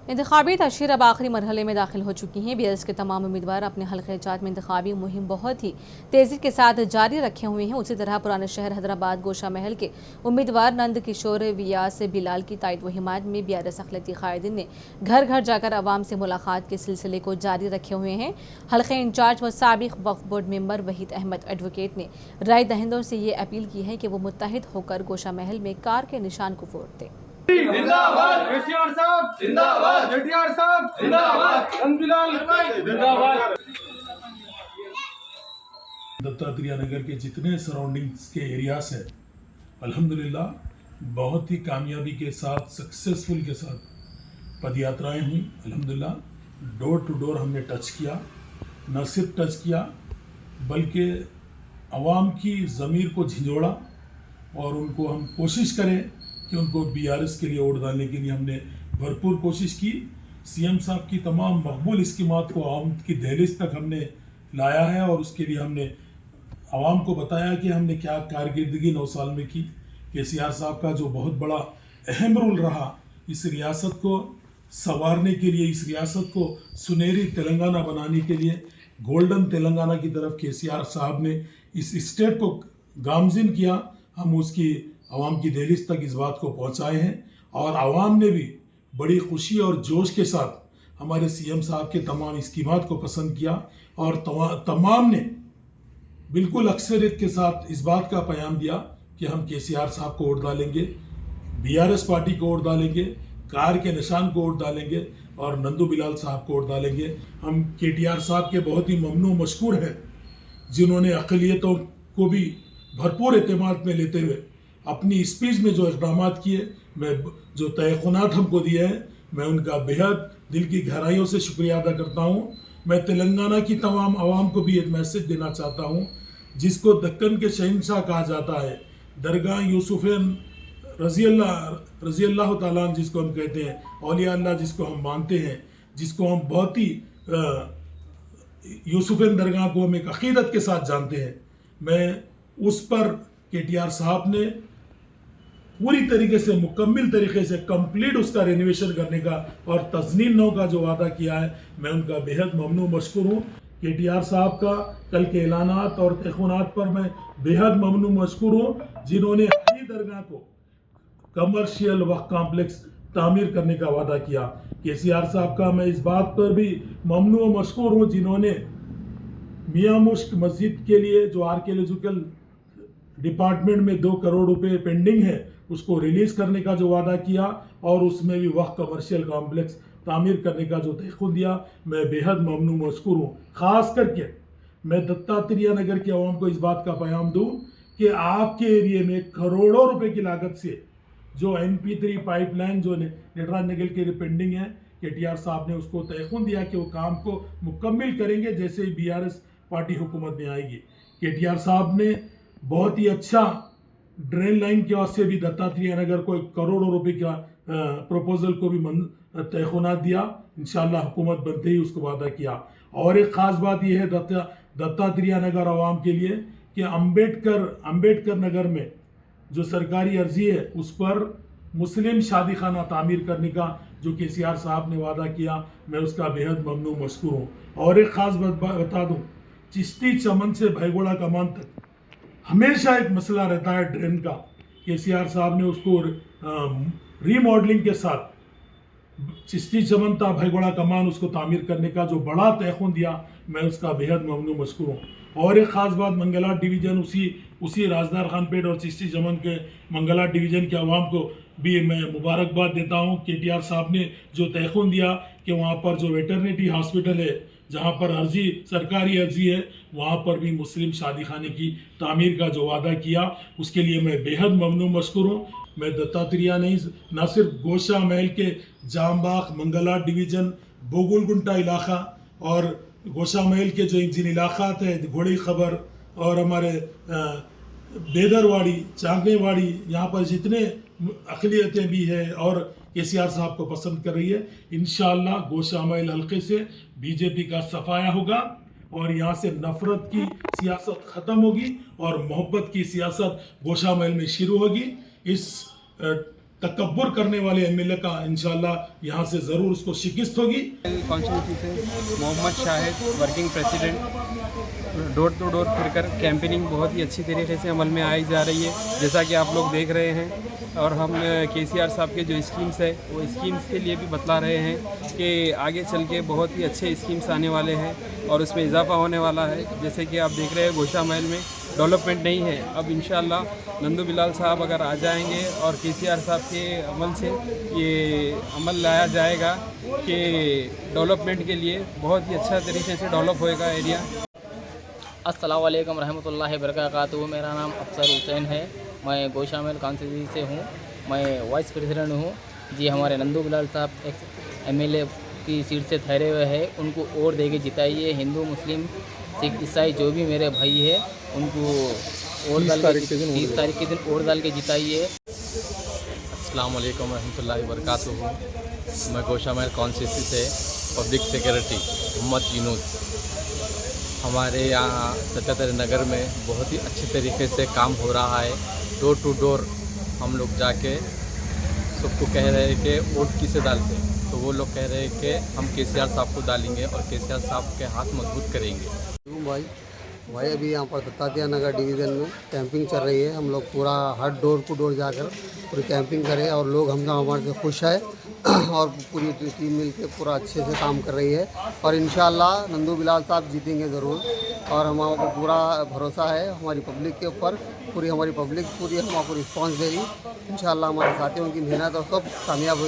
इंतखाबी तशहीर अब आखिरी मरहले में दाखिल हो चुकी हैं। BRS के तमाम उम्मीदवार अपने हल्के जात में इंतखाबी मुहिम बहुत ही तेज़ी के साथ जारी रखे हुए हैं। उसी तरह पुराने शहर हैदराबाद गोशा महल के उम्मीदवार नंद किशोर व्यास बिलाल की तायद व हिमायत में BRS अखिलती कायदीन ने घर घर जाकर अवाम से मुलाकात के सिलसिले को जारी रखे हुए हैं। हल्के इंचार्ज व साबिक वक्फ board member Waheed Ahmad advocate ने राय दहिंदों से ये अपील की है कि वो मुत्तहिद होकर गोशा महल में कार के निशान को वोट दें। जिंदाबाद केसीआर साहब, जिंदाबाद जेटीआर साहब, जिंदाबाद नंदबिलाल जिंदाबाद। दत्तात्रेय नगर के जितने सराउंडिंग्स के एरियाज हैं, अल्हम्दुलिल्लाह बहुत ही कामयाबी के साथ, सक्सेसफुल के साथ पदयात्राएं हुई। अल्हम्दुलिल्लाह डोर टू डोर हमने टच किया, न सिर्फ टच किया बल्कि आवाम की ज़मीर को झिंझोड़ा और उनको हम कोशिश करें कि उनको BRS के लिए वोट डालने के लिए हमने भरपूर कोशिश की। CM साहब की तमाम मकबूल स्कीमात को आवाम की दहलीज तक हमने लाया है और उसके लिए हमने आवाम को बताया कि हमने क्या कारकर्दगी 9 साल में की। KCR साहब का जो बहुत बड़ा अहम रोल रहा इस रियासत को संवारने के लिए, इस रियासत को सुनहरी तेलंगाना बनाने के लिए, गोल्डन तेलंगाना की तरफ KCR साहब ने इस स्टेट को गामजिन किया। हम उसकी आवाम की दहलीज तक इस बात को पहुंचाए हैं और आवाम ने भी बड़ी खुशी और जोश के साथ हमारे CM साहब के तमाम स्कीमात को पसंद किया और तमाम ने बिल्कुल अक्सरियत के साथ इस बात का पैगाम दिया कि हम KCR साहब को वोट डालेंगे, BRS पार्टी को वोट डालेंगे, कार के निशान को वोट डालेंगे और नंदू बिलाल साहब को वोट डालेंगे। हम KTR साहब के बहुत ही ममनू मशकूर हैं जिन्होंने अक़लियतों को भी भरपूर एतमाद में लेते हुए अपनी स्पीच में जो इक़दाम किए, मैं जो तयख़ुनात हमको दिए हैं, मैं उनका बेहद दिल की गहराइयों से शुक्रिया अदा करता हूँ। मैं तेलंगाना की तमाम आवाम को भी एक मैसेज देना चाहता हूँ, जिसको दक्कन के शहंशाह कहा जाता है, दरगाह यूसुफ़ैन रज़ी अल्लाह ताला अन्हु जिसको हम कहते हैं, औलिया अल्लाह जिसको हम मानते हैं, जिसको हम बहुत ही यूसुफ़ैन दरगाह को हम एक अक़ीदत के साथ जानते हैं। मैं उस पर KTR साहब ने पूरी तरीके से, मुकम्मल तरीके से कंप्लीट उसका रेनोवेशन करने का और तज़नीन नौ का जो वादा किया है, मैं उनका बेहद ममनू मशकूर हूँ। KTR साहब का कल के ऐलानात और तयख़ुनात पर मैं बेहद ममनू मशकूर हूँ, जिन्होंने हरी दरगाह को कमर्शियल वक्फ कॉम्प्लेक्स तामीर करने का वादा किया। KCR साहब का मैं इस बात पर भी ममनू मशकूर हूँ जिन्होंने मियाँ मुश्क मस्जिद के लिए जो आर्कियोलॉजिकल डिपार्टमेंट में 2 करोड़ रुपए पेंडिंग है उसको रिलीज करने का जो वादा किया और उसमें भी वह कमर्शियल कॉम्प्लेक्स तामीर करने का जो तयख़ुन दिया, मैं बेहद ममनू मशकूर हूँ। ख़ास करके मैं दत्तात्रेय नगर के अवाम को इस बात का पैगाम दूँ कि आपके एरिए में करोड़ों रुपए की लागत से जो MP3 पाइपलाइन जो नटराज नगर के लिए पेंडिंग है, KTR साहब ने उसको तयख़ुन दिया कि वो काम को मुकम्मल करेंगे जैसे ही BRS पार्टी हुकूमत में आएगी। KTR साहब ने बहुत ही अच्छा ड्रेन लाइन के वास्ते भी दत्तात्रेय नगर को 1 करोड़ रुपए का प्रपोजल को भी तयख़ुनात दिया। इंशाअल्लाह हुकूमत बनते ही उसको वादा किया। और एक ख़ास बात यह है दत्तात्रेय नगर आवाम के लिए कि अम्बेडकर नगर में जो सरकारी अर्जी है उस पर मुस्लिम शादी खाना तामीर करने का जो KCR साहब ने वादा किया, मैं उसका बेहद ममनू मशकूर हूँ। और एक ख़ास बात बता दूँ, चिश्ती चमन से भैगोड़ा कमान तक हमेशा एक मसला रहता है ड्रेन का। KCR साहब ने उसको रीमॉडलिंग के साथ चिश्ती चमन था भैगोड़ा कमान उसको तामीर करने का जो बड़ा तयख़ुन दिया, मैं उसका बेहद ममनू मशकूर हूँ। और एक ख़ास बात, मंगलाट डिवीज़न उसी राजदार खानपेट और चिश्ती चमन के मंगलाट डिवीज़न के अवाम को भी मैं मुबारकबाद देता हूँ। KTR साहब ने जो तयख़ुन दिया कि वहाँ पर जो वेटरनिटी हॉस्पिटल है, जहाँ पर सरकारी अर्जी है, वहाँ पर भी मुस्लिम शादी खाने की तामीर का जो वादा किया, उसके लिए मैं बेहद ममनू मशकूर हूँ। मैं दत्तात्रेय नहीं, न सिर्फ गोशा महल के जामबाग, मंगलाट डिवीज़न, बोगुलगुंटा इलाका और गोशा महल के जो जिन इलाक़ात है, घोड़ी खबर और हमारे बेदरवाड़ी, चांगेवाड़ी, यहाँ पर जितने अक़लियतें भी है और KCR साहब को पसंद कर रही है, इंशाअल्लाह गोशा महल हल्के से BJP का सफाया होगा और यहाँ से नफरत की सियासत ख़त्म होगी और मोहब्बत की सियासत गोशा महल में शुरू होगी। इस तकब्बुर करने वाले एमएलए का इंशाल्लाह यहाँ से ज़रूर उसको शिकस्त होगी। कॉन्स्टिट्यूंसी से Mohammad Shahid working president, door to door फिरकर कैंपेनिंग बहुत ही अच्छी तरीके से अमल में आई जा रही है, जैसा कि आप लोग देख रहे हैं। और हम केसीआर साहब के जो स्कीम्स है वो स्कीम्स के लिए भी बतला रहे हैं कि आगे चल के बहुत ही अच्छे स्कीम्स आने वाले हैं और उसमें इजाफा होने वाला है। जैसे कि आप देख रहे हैं गोशा महल में डेवलपमेंट नहीं है, अब इंशाल्लाह नंदू बिलाल साहब अगर आ जाएंगे और केसीआर साहब के अमल से ये अमल लाया जाएगा कि डेवलपमेंट के लिए बहुत ही अच्छा तरीके से डेवलप होएगा एरिया। अस्सलाम वालेकुम रहमतुल्लाहि वबरकातुहू। मेरा नाम अफसर हुसैन है, मैं गोशा महल कॉन्स्टिट्यूंसी से हूँ, मैं वाइस प्रेसिडेंट हूँ। जी हमारे नंदू बिलाल साहब एक्स एमएलए की सीट से ठहरे हुए हैं, उनको वोट देके जिताइए। हिंदू मुस्लिम सिख ईसाई जो भी मेरे भाई है उनको वोट डाल के 30 तारीख के दिन वोट डाल के जिताइए। अस्सलाम वालेकुम रहमतुल्लाहि वबरकातुहू। मैं गोशा महल कॉन्स्टिट्यूंसी से पब्लिक सेक्रेटरी मोहम्मद यूनुस। हमारे यहाँ सत्यातर नगर में बहुत ही अच्छे तरीके से काम हो रहा है। डोर टू डोर हम लोग जाके सबको कह रहे हैं कि वोट किसे डालते हैं, तो वो लोग कह रहे हैं कि हम केसीआर साहब को डालेंगे और केसीआर साहब के हाथ मजबूत करेंगे। भाई अभी यहाँ पर दत्तात्रेय नगर डिवीज़न में कैंपिंग चल रही है। हम लोग पूरा हर डोर टू डोर जाकर पूरी कैंपिंग करें और लोग हम हमारे से खुश है और पूरी टीम मिलके पूरा अच्छे से काम कर रही है और इंशाल्लाह नंदू बिलाल साहब जीतेंगे ज़रूर। और हमारा पूरा भरोसा है हमारी पब्लिक के ऊपर, पूरी हमारी पब्लिक पूरी हमको रिस्पॉन्स देगी। इंशाल्लाह हमारे साथियों की मेहनत और सब कामयाब होगी।